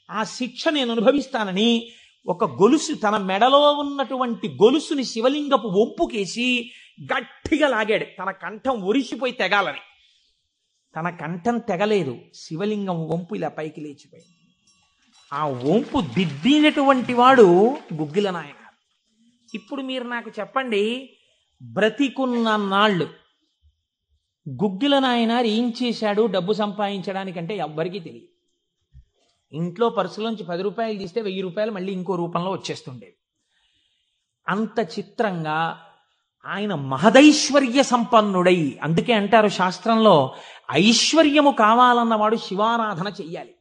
ఆ శిక్ష నేను అనుభవిస్తానని ఒక గొలుసు, తన మెడలో ఉన్నటువంటి గొలుసుని శివలింగపు వంపుకేసి గట్టిగా లాగాడు, తన కంఠం ఒరిసిపోయి తెగాలని. తన కంఠం తెగలేదు, శివలింగం వంపు ఇలా పైకి లేచిపోయింది. ఆ వంపు దిద్దినటువంటి వాడు గుగ్గిల నాయన. ఇప్పుడు మీరు నాకు చెప్పండి, బ్రతికున్న నాళ్ళు గుగ్గిల నాయనారు ఏం చేశాడు డబ్బు సంపాదించడానికంటే ఎవ్వరికీ తెలియదు. ఇంట్లో పర్సులోంచి 10 రూపాయలు తీస్తే 1000 రూపాయలు మళ్ళీ ఇంకో రూపంలో వచ్చేస్తుండేవి. అంత చిత్రంగా ఆయన మహదైశ్వర్య సంపన్నుడై, అందుకే అంటారు శాస్త్రంలో, ఐశ్వర్యము కావాలన్నవాడు శివారాధన చెయ్యాలి.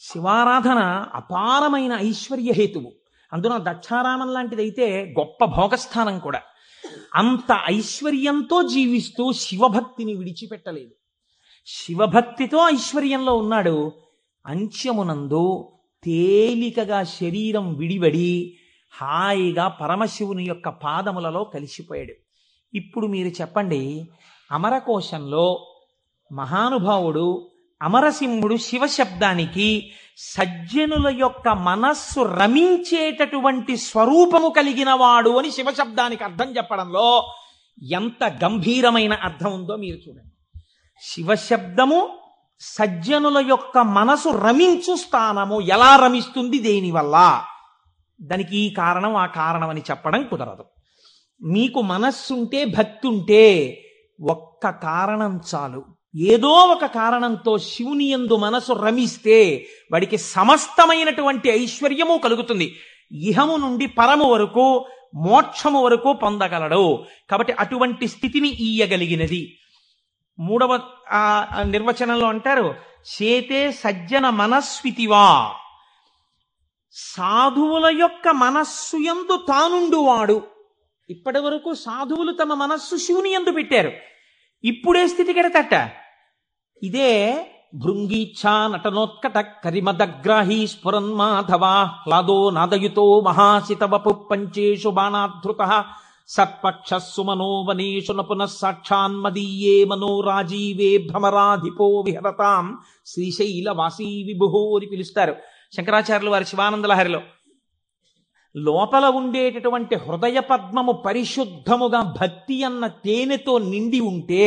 శివారాధన అపారమైన ఐశ్వర్య హేతువు. అందున దక్షారామం లాంటిదైతే గొప్ప భోగస్థానం కూడా. అంత ఐశ్వర్యంతో జీవిస్తూ శివభక్తిని విడిచిపెట్టలేదు. శివభక్తితో ఐశ్వర్యంలో ఉన్నాడు. అంత్యమునందు తేలికగా శరీరం విడివడి హాయిగా పరమశివుని యొక్క పాదములలో కలిసిపోయాడు. ఇప్పుడు మీరు చెప్పండి, అమరకోశంలో మహానుభావుడు అమరసింహుడు శివశబ్దానికి సజ్జనుల యొక్క మనస్సు రమించేటటువంటి స్వరూపము కలిగిన వాడు అని శివశబ్దానికి అర్థం చెప్పడంలో ఎంత గంభీరమైన అర్థం ఉందో మీరు చూడండి. శివశబ్దము సజ్జనుల యొక్క మనసు రమించు స్థానము. ఎలా రమిస్తుంది, దేనివల్ల? దానికి ఈ కారణం ఆ కారణం అని చెప్పడం కుదరదు. మీకు మనస్సుంటే, భక్తి ఉంటే ఒక్క కారణం చాలు. ఏదో ఒక కారణంతో శివుని యందు మనసు రమిస్తే వాడికి సమస్తమైనటువంటి ఐశ్వర్యము కలుగుతుంది. ఇహము నుండి పరము వరకు, మోక్షము వరకు పొందగలడు. కాబట్టి అటువంటి స్థితిని ఇయ్యగలిగినది. 3వ నిర్వచనంలో అంటారు, చేతే సజ్జన మనస్వితివా. సాధువుల యొక్క మనస్సు యందు తానుండువాడు. ఇప్పటి వరకు సాధువులు తమ మనస్సు శివుని యందు పెట్టారు. ఇప్పుడే స్థితి కెడతట. ఇదే భృంగీచ్ఛా నటనోత్కట కరిమదగ్రాహీ స్ఫురన్మాధవా హ్లాదో నాదయుతో మహాసితవపు పంచేషు బాణాధృత సత్పక్షస్సు మనోవనేషు నపునః సాక్షాన్మదీయే మనోరాజీవే భ్రమరాధిపో విహరతాం శ్రీశైలవాసీ విభుహో అని పిలుస్తారు శంకరాచార్యులు వారి శివానందలహరిలో. లోపల ఉండేటటువంటి హృదయ పద్మము పరిశుద్ధముగా భక్తి అన్న తేనెతో నిండి ఉంటే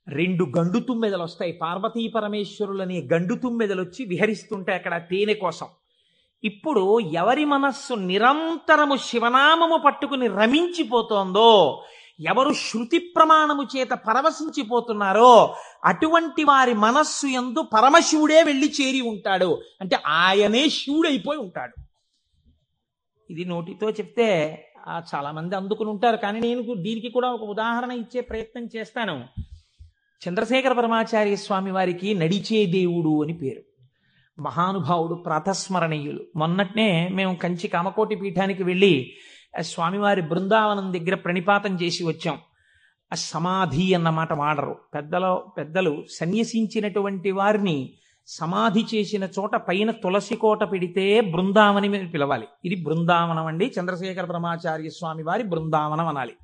2 గండు తుమ్మెదలు వస్తాయి. పార్వతీ పరమేశ్వరులనే గండు తుమ్మెదలు వచ్చి విహరిస్తుంటాయి అక్కడ తేనె కోసం. ఇప్పుడు ఎవరి మనస్సు నిరంతరము శివనామము పట్టుకుని రమించిపోతోందో, ఎవరు శృతి ప్రమాణము చేత పరవశించిపోతున్నారో అటువంటి వారి మనస్సు యందు పరమశివుడే వెళ్ళి చేరి ఉంటాడు. అంటే ఆయనే శివుడైపోయి ఉంటాడు. ఇది నోటితో చెప్తే చాలా మంది అందుకుని ఉంటారు. కానీ నేను దీనికి కూడా ఒక ఉదాహరణ ఇచ్చే ప్రయత్నం చేస్తాను. చంద్రశేఖర పరమాచార్య స్వామి వారికి నడిచే దేవుడు అని పేరు. మహానుభావుడు, ప్రాతస్మరణీయులు. మొన్నట్నే మేము కంచి కామకోటి పీఠానికి వెళ్ళి స్వామివారి బృందావనం దగ్గర ప్రణిపాతం చేసి వచ్చాం. ఆ సమాధి అన్నమాట వాడరు పెద్దలు సన్యసించినటువంటి వారిని సమాధి చేసిన చోట పైన తులసి కోట పెడితే బృందావని మీద పిలవాలి. ఇది బృందావనం అండి, చంద్రశేఖర పరమాచార్య స్వామి వారి బృందావనం అనాలి.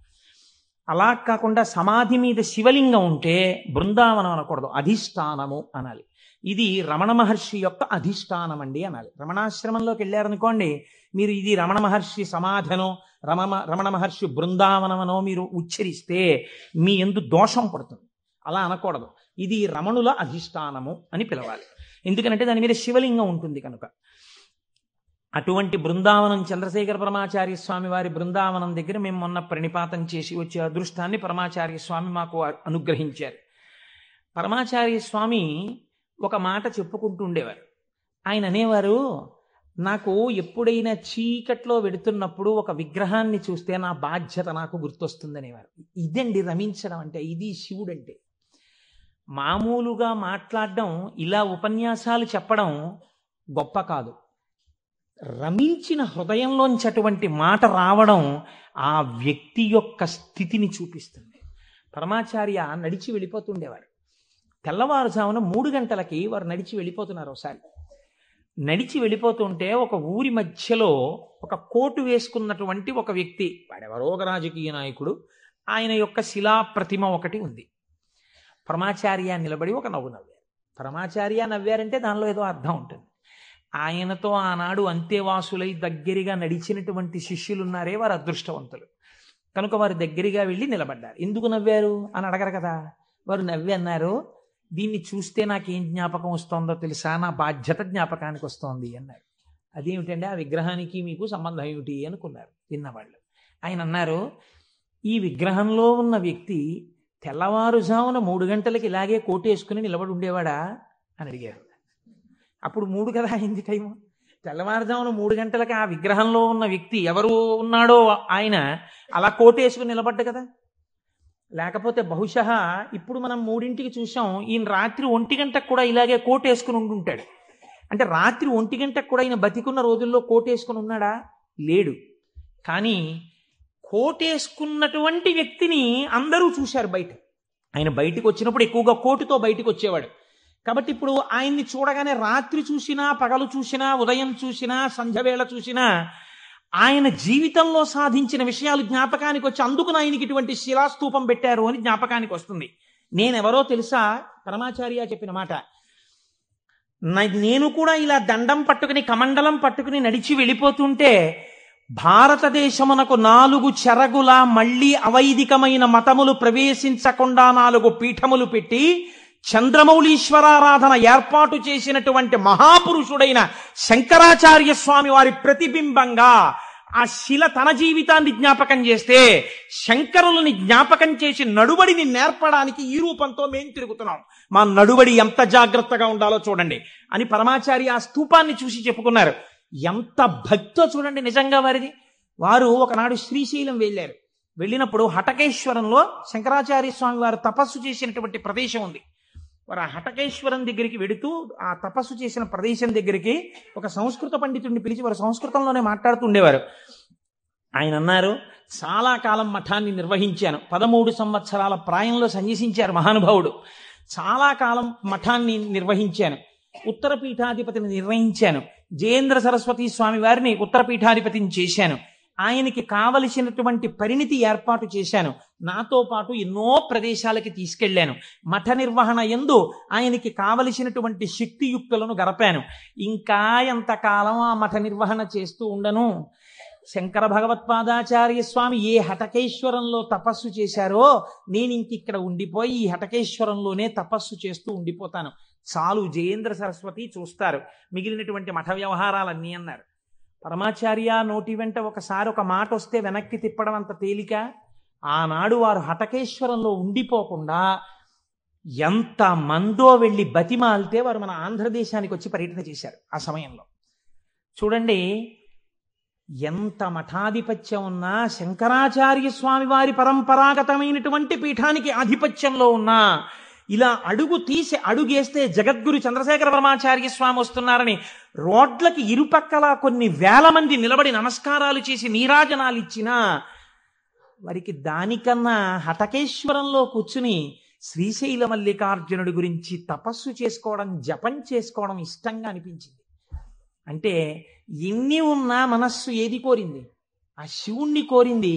అలా కాకుండా సమాధి మీద శివలింగం ఉంటే బృందావనం అనకూడదు, అధిష్టానము అనాలి. ఇది రమణ మహర్షి యొక్క అధిష్టానం అండి అనాలి. రమణాశ్రమంలోకి వెళ్ళారనుకోండి, మీరు ఇది రమణ మహర్షి సమాధనో రమణ మహర్షి బృందావనమనో మీరు ఉచ్చరిస్తే మీ యందు దోషం పడుతుంది. అలా అనకూడదు. ఇది రమణుల అధిష్టానము అని పిలవాలి. ఎందుకంటే దాని మీద శివలింగం ఉంటుంది కనుక. అటువంటి బృందావనం చంద్రశేఖర పరమాచార్య స్వామి వారి బృందావనం దగ్గర మేము మొన్న ప్రణిపాతం చేసి వచ్చే అదృష్టాన్ని పరమాచార్య స్వామి మాకు అనుగ్రహించారు. పరమాచార్య స్వామి ఒక మాట చెప్పుకుంటూ ఉండేవారు. ఆయన అనేవారు, నాకు ఎప్పుడైనా చీకట్లో వెడుతున్నప్పుడు ఒక విగ్రహాన్ని చూస్తే నా బాధ్యత నాకు గుర్తొస్తుందనేవారు. ఇదండి రమించడం అంటే, ఇది శివుడంటే. మామూలుగా మాట్లాడడం, ఇలా ఉపన్యాసాలు చెప్పడం గొప్ప కాదు. రమించిన హృదయంలోంచి అటువంటి మాట రావడం ఆ వ్యక్తి యొక్క స్థితిని చూపిస్తుంది. పరమాచార్య నడిచి వెళ్ళిపోతుండేవారు. తెల్లవారుజామున 3 గంటలకి వారు నడిచి వెళ్ళిపోతున్నారు. ఒకసారి నడిచి వెళ్ళిపోతుంటే ఒక ఊరి మధ్యలో ఒక కోటు వేసుకున్నటువంటి ఒక వ్యక్తి, వాడెవరో ఒక రాజకీయ నాయకుడు, ఆయన యొక్క శిలా ప్రతిమ ఒకటి ఉంది. పరమాచార్య నిలబడి ఒక నవ్వు నవ్వారు. పరమాచార్య నవ్వారంటే దానిలో ఏదో అర్థం ఉంటుంది. ఆయనతో ఆనాడు అంతేవాసులై దగ్గరగా నడిచినటువంటి శిష్యులున్నారే వారు అదృష్టవంతులు. కనుక వారు దగ్గరగా వెళ్ళి నిలబడ్డారు. ఎందుకు నవ్వారు అని అడగరు కదా. వారు నవ్వి అన్నారు, దీన్ని చూస్తే నాకేం జ్ఞాపకం వస్తుందో తెలుసా, నా బాధ్యత జ్ఞాపకానికి వస్తోంది అన్నారు. అదేమిటండి, ఆ విగ్రహానికి మీకు సంబంధం ఏమిటి అనుకున్నారు విన్నవాళ్ళు. ఆయన అన్నారు, ఈ విగ్రహంలో ఉన్న వ్యక్తి తెల్లవారుజామున 3 గంటలకి ఇలాగే కోటేసుకుని నిలబడి ఉండేవాడా అని అడిగారు. అప్పుడు 3 కదా అయింది టైము. తెల్లవారుజామున 3 గంటలకి ఆ విగ్రహంలో ఉన్న వ్యక్తి ఎవరు ఉన్నాడో ఆయన అలా కోటేసుకుని నిలబడ్డ కదా. లేకపోతే బహుశः ఇప్పుడు మనం 3ంటికి చూసాం, ఈయన రాత్రి 1 గంటకు కూడా ఇలాగే కోటేసుకుని ఉండుంటాడు. అంటే రాత్రి 1 గంటకు కూడా ఆయన బతికున్న రోజుల్లో కోటేసుకుని ఉన్నాడా? లేడు. కానీ కోటేసుకున్నటువంటి వ్యక్తిని అందరూ చూశారు బయట. ఆయన బయటికి వచ్చినప్పుడు ఎక్కువగా కోటుతో బయటికి వచ్చేవాడు. కాబట్టి ఇప్పుడు ఆయన్ని చూడగానే రాత్రి చూసినా, పగలు చూసినా, ఉదయం చూసినా, సంధ్యవేళ చూసినా ఆయన జీవితంలో సాధించిన విషయాలు జ్ఞాపకానికి వచ్చి అందుకు ఆయనకి ఇటువంటి శిలాస్తూపం పెట్టారు అని జ్ఞాపకానికి వస్తుంది. నేనెవరో తెలుసా? పరమాచార్య చెప్పిన మాట. నేను కూడా ఇలా దండం పట్టుకుని కమండలం పట్టుకుని నడిచి వెళ్ళిపోతుంటే భారతదేశమునకు 4 చెరగుల మళ్ళీ అవైదికమైన మతములు ప్రవేశించకుండా 4 పీఠములు పెట్టి చంద్రమౌళీశ్వరారాధన ఏర్పాటు చేసినటువంటి మహాపురుషుడైన శంకరాచార్య స్వామి వారి ప్రతిబింబంగా ఆ శిల తన జీవితాన్ని జ్ఞాపకం చేస్తే శంకరులని జ్ఞాపకం చేసి నడువడిని నేర్పడానికి ఈ రూపంతో మేం తిరుగుతున్నాం. మా నడువడి ఎంత జాగ్రత్తగా ఉండాలో చూడండి అని పరమాచార్య ఆ స్తూపాన్ని చూసి చెప్పుకున్నారు. ఎంత భక్తో చూడండి నిజంగా వారిది. వారు ఒకనాడు శ్రీశైలం వెళ్ళారు. వెళ్ళినప్పుడు హటకేశ్వరంలో శంకరాచార్య స్వామి వారు తపస్సు చేసినటువంటి ప్రదేశం ఉంది. వారు ఆ హటకేశ్వరం దగ్గరికి వెడుతూ ఆ తపస్సు చేసిన ప్రదేశం దగ్గరికి ఒక సంస్కృత పండితుడిని పిలిచి వారు సంస్కృతంలోనే మాట్లాడుతూ ఉండేవారు. ఆయన అన్నారు, చాలా కాలం మఠాన్ని నిర్వహించాను. 13 సంవత్సరాల ప్రాయంలో సన్యసించారు మహానుభావుడు. చాలా కాలం మఠాన్ని నిర్వహించాను. ఉత్తర పీఠాధిపతిని నిర్వహించాను. జయేంద్ర సరస్వతి స్వామి వారిని ఉత్తర పీఠాధిపతిని చేశాను. ఆయనకి కావలసినటువంటి పరిణితి ఏర్పాటు చేశాను. నాతో పాటు ఎన్నో ప్రదేశాలకి తీసుకెళ్లాను. మఠ నిర్వహణ యందు ఆయనకి కావలసినటువంటి శక్తియుక్తులను గరపాను. ఇంకా ఎంతకాలం ఆ మఠ నిర్వహణ చేస్తూ ఉండను? శంకర భగవత్పాదాచార్య స్వామి ఏ హటకేశ్వరంలో తపస్సు చేశారో నేను ఇంకిక్కడ ఉండిపోయి ఈ హటకేశ్వరంలోనే తపస్సు చేస్తూ ఉండిపోతాను. చాలు, జయేంద్ర సరస్వతి చూస్తారు మిగిలినటువంటి మఠ వ్యవహారాలన్నీ అన్నారు. పరమాచార్య నోటి వెంట ఒకసారి ఒక మాట వస్తే వెనక్కి తిప్పడం అంత తేలిక. ఆనాడు వారు హటకేశ్వరంలో ఉండిపోకుండా ఎంత మందో వెళ్ళి బతిమాలితే వారు మన ఆంధ్రదేశానికి వచ్చి పర్యటన చేశారు. ఆ సమయంలో చూడండి, ఎంత మఠాధిపత్యం ఉన్నా, శంకరాచార్య స్వామి వారి పరంపరాగతమైనటువంటి పీఠానికి ఆధిపత్యంలో ఉన్నా ఇలా అడుగు తీసి అడుగేస్తే జగద్గురు చంద్రశేఖర పరమాచార్య స్వామి వస్తున్నారని రోడ్లకి ఇరుపక్కల కొన్ని వేల మంది నిలబడి నమస్కారాలు చేసి నీరాజనాలు ఇచ్చినా వారికి దానికన్నా హటకేశ్వరంలో కూర్చుని శ్రీశైల మల్లికార్జునుడి గురించి తపస్సు చేసుకోవడం, జపం చేసుకోవడం ఇష్టంగా అనిపించింది. అంటే ఎన్ని ఉన్నా మనస్సు ఏది కోరింది? ఆ శివుణ్ణి కోరింది,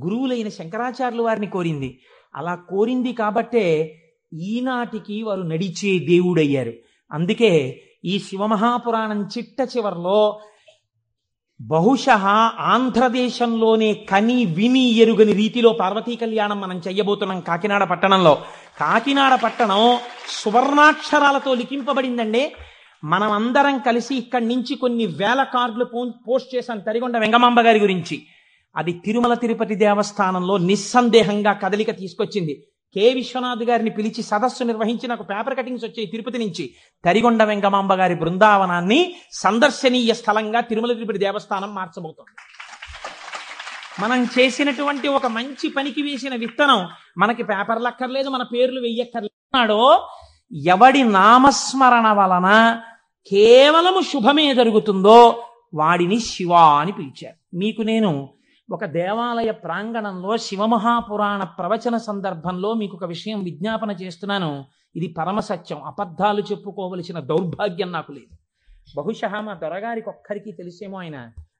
గురువులైన శంకరాచార్యుల వారిని కోరింది. అలా కోరింది కాబట్టే ఈనాటికి వారు నడిచే దేవుడయ్యారు. అందుకే ఈ శివమహాపురాణం చిట్ట చివర్లో బహుశः ఆంధ్రదేశంలోనే కని విని ఎరుగని రీతిలో పార్వతీ కళ్యాణం మనం చెయ్యబోతున్నాం కాకినాడ పట్టణంలో. కాకినాడ పట్టణం సువర్ణాక్షరాలతో లిఖింపబడిందండి. మనం అందరం కలిసి ఇక్కడి నుంచి కొన్ని వేల కార్డులు పోస్ట్ చేశాం తరిగొండ వెంగమాంబ గారి గురించి. అది తిరుమల తిరుపతి దేవస్థానంలో నిస్సందేహంగా కదలిక తీసుకొచ్చింది. కె విశ్వనాథ్ గారిని పిలిచి సదస్సు నిర్వహించి నాకు పేపర్ కటింగ్స్ వచ్చాయి తిరుపతి నుంచి. తరిగొండ వెంగమాంబ గారి బృందావనాన్ని సందర్శనీయ స్థలంగా తిరుమల తిరుపతి దేవస్థానం మార్చబోతోంది. మనం చేసినటువంటి ఒక మంచి పనికి వేసిన విత్తనం మనకి పేపర్లు అక్కర్లేదు, మన పేర్లు వెయ్యక్కర్లేదో, ఎవడి నామస్మరణ వలన కేవలము శుభమే జరుగుతుందో వాడిని శివ అని పిలిచారు. మీకు నేను ఒక దేవాలయ ప్రాంగణంలో శివమహాపురాణ ప్రవచన సందర్భంలో మీకు ఒక విషయం విజ్ఞాపన చేస్తున్నాను. ఇది పరమసత్యం. అబద్ధాలు చెప్పుకోవలసిన దౌర్భాగ్యం నాకు లేదు. బహుశः మా దొరగారికి ఒక్కరికి తెలిసేమో, ఆయన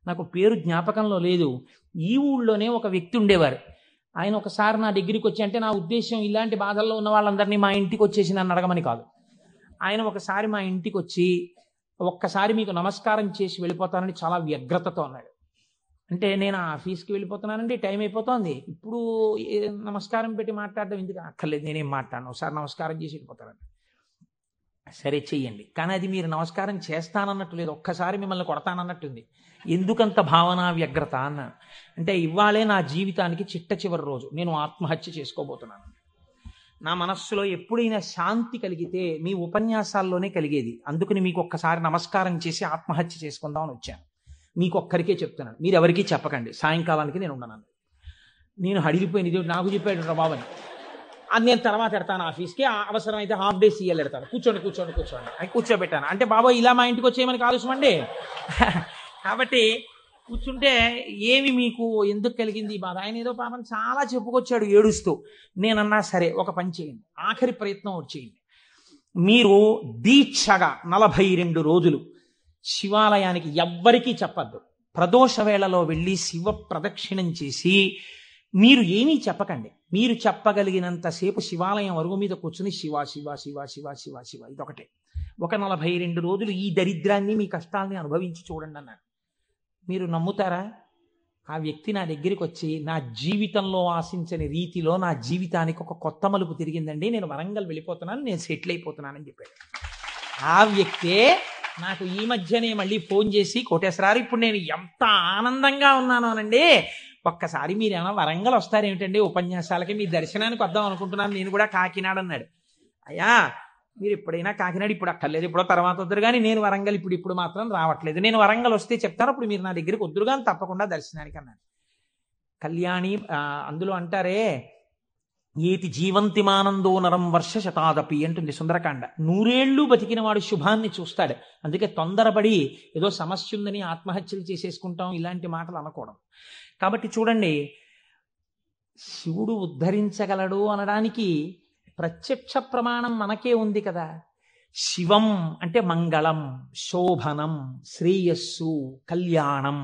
నాకు పేరు జ్ఞాపకంలో లేదు. ఈ ఊళ్ళోనే ఒక వ్యక్తి ఉండేవారు. ఆయన ఒకసారి నా దగ్గరికి వచ్చి, అంటే నా ఉద్దేశం ఇలాంటి బాధల్లో ఉన్న వాళ్ళందరినీ మా ఇంటికి వచ్చేసి నన్ను అడగమని కాదు. ఆయన ఒకసారి మా ఇంటికి వచ్చి ఒక్కసారి మీకు నమస్కారం చేసి వెళ్ళిపోతానని చాలా వ్యగ్రతతో అన్నాడు. అంటే నేను ఆఫీస్కి వెళ్ళిపోతున్నానండి, టైం అయిపోతుంది, ఇప్పుడు నమస్కారం పెట్టి మాట్లాడడం ఎందుకు? అక్కర్లేదు, నేనేం మాట్లాడను, ఒకసారి నమస్కారం చేసి వెళ్ళిపోతానండి. సరే చెయ్యండి, కానీ అది మీరు నమస్కారం చేస్తానన్నట్టు లేదు, ఒక్కసారి మిమ్మల్ని కొడతానన్నట్టుంది. ఎందుకంత భావన వ్యగ్రత అన్నాను. అంటే ఇవాళే నా జీవితానికి చిట్ట చివరి రోజు, నేను ఆత్మహత్య చేసుకోబోతున్నాను. నా మనస్సులో ఎప్పుడైనా శాంతి కలిగితే మీ ఉపన్యాసాల్లోనే కలిగేది. అందుకని మీకు ఒక్కసారి నమస్కారం చేసి ఆత్మహత్య చేసుకుందామని వచ్చాను. మీకు ఒక్కరికే చెప్తున్నాను, మీరు ఎవరికీ చెప్పకండి, సాయంకాలానికి నేను ఉండను. నేను హడిలిపోయిన ఇది నాకు చెప్పాడు బాబని. అది నేను తర్వాత ఎడతాను ఆఫీస్కి, అవసరమైతే హాఫ్ డే సీఎల్ ఎడతాను, కూర్చోండి కూర్చోండి కూర్చోండి అని కూర్చోబెట్టాను. అంటే బాబా ఇలా మా ఇంటికి వచ్చేయమని ఆలోచమండి. కాబట్టి కూర్చుంటే ఏమి మీకు ఎందుకు కలిగింది ఈ బాధ? ఆయన ఏదో పాపం చాలా చెప్పుకొచ్చాడు ఏడుస్తూ. నేనన్నా సరే ఒక పని చేయండి, ఆఖరి ప్రయత్నం వచ్చేయండి, మీరు దీక్షగా 42 రోజులు శివాలయానికి ఎవ్వరికీ చెప్పద్దు, ప్రదోష వేళలో వెళ్ళి శివ ప్రదక్షిణం చేసి మీరు ఏమీ చెప్పకండి, మీరు చెప్పగలిగినంతసేపు శివాలయం అరుగు మీద కూర్చుని శివ శివ శివ శివ శివ శివ ఇదొకటే. ఒక 42 రోజులు ఈ దరిద్రాన్ని మీ కష్టాలని అనుభవించి చూడండి అన్నాడు. మీరు నమ్ముతారా? ఆ వ్యక్తి నా దగ్గరికి వచ్చి నా జీవితంలో ఆశించని రీతిలో నా జీవితానికి ఒక కొత్త మలుపు తిరిగిందండి, నేను వరంగల్ వెళ్ళిపోతున్నాను, నేను సెటిల్ అయిపోతున్నానని చెప్పాడు. ఆ వ్యక్తే నాకు ఈ మధ్యనే మళ్ళీ ఫోన్ చేసి, కోటేశ్వరారు ఇప్పుడు నేను ఎంత ఆనందంగా ఉన్నాను అనండి, ఒక్కసారి మీరు ఏమైనా వరంగల్ వస్తారేమిటండి ఉపన్యాసాలకి, మీ దర్శనానికి వద్దాం అనుకుంటున్నాను, నేను కూడా కాకినాడ అన్నాడు. అయ్యా మీరు ఎప్పుడైనా కాకినాడ ఇప్పుడు అక్కర్లేదు, ఎప్పుడో తర్వాత వద్దురు కానీ నేను వరంగల్ ఇప్పుడు మాత్రం రావట్లేదు, నేను వరంగల్ వస్తే చెప్తాను, అప్పుడు మీరు నా దగ్గరికి వద్దురు కానీ తప్పకుండా దర్శనానికి అన్నాడు. కళ్యాణి అందులో అంటారే, ఏతి జీవంతిమానందో నరం వర్ష శతాదపి అంటుంది సుందరకాండ. 100 ఏళ్ళు బతికిన వాడు శుభాన్ని చూస్తాడు. అందుకే తొందరపడి ఏదో సమస్య ఉందని ఆత్మహత్యలు చేసేసుకుంటాం ఇలాంటి మాటలు అనకూడదు. కాబట్టి చూడండి, శివుడు ఉద్ధరించగలడు అనడానికి ప్రత్యక్ష ప్రమాణం మనకే ఉంది కదా. శివం అంటే మంగళం, శోభనం, శ్రేయస్సు, కళ్యాణం.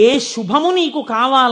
ఏ శుభము నీకు కావాలి